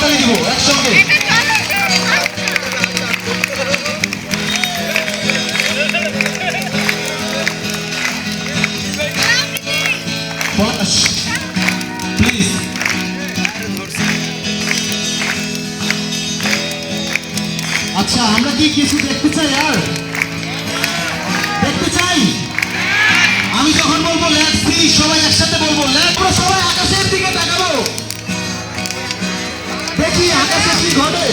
হাততালি দিব একসঙ্গে। প্লিজ আচ্ছা আমরা কি কিছু দেখতে চাই আর দেখতে চাই? আমি যখন বলবো লেটস সি সবাই একসাথে বলবো আমরা সবাই আকাশের দিকে তাকাবো, দেখি আকাশে কি ঘটে।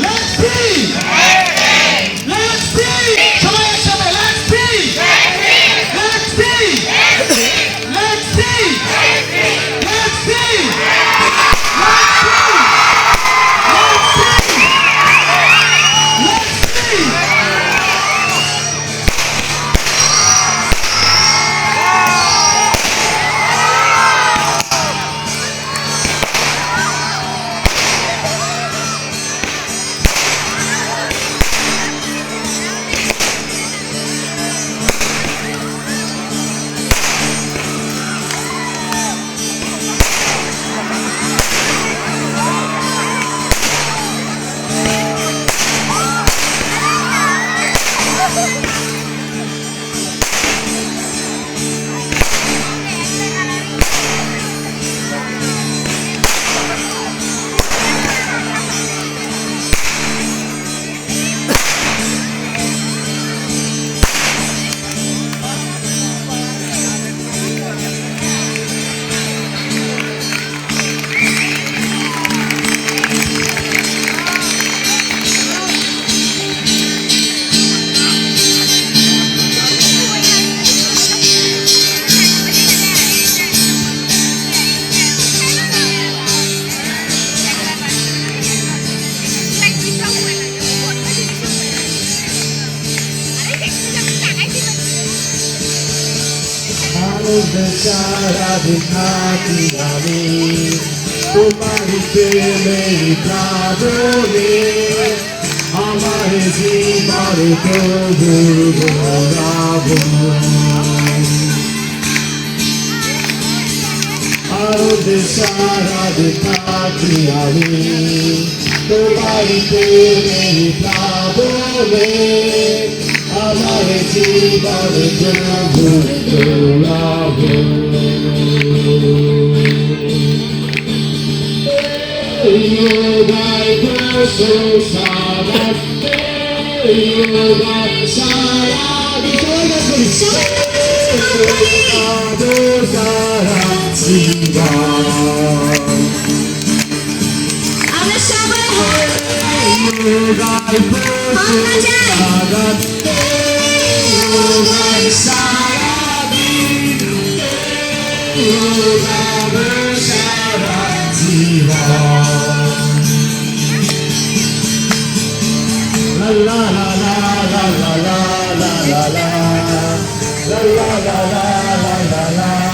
লেটস সি লেটস সি সবাই একসাথে let's see let's see let's see let's see সারা দেখাতি আমি তোমারি প্রেমের প্রাণে আমার জীবন প্রভুর গৌরব আরো সারা দেখাতি আমি তোমারি প্রেমের প্রাণে আমার জীবন প্রভুর গৌরব Yoga so sarat yoga sarat La la la la la la la la la la la la la la la la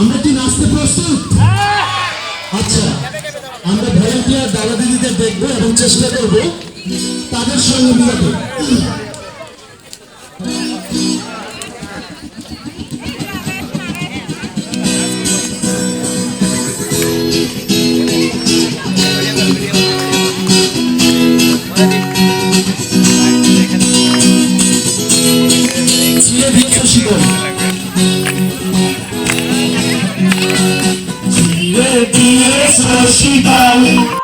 আমরা কি নাচতে প্রস্তুত? আচ্ছা, আমরা ভলান্টিয়ার দাদা দিদিদের দেখবো এবং চেষ্টা করবো তাদের সঙ্গে মিলাতে। লা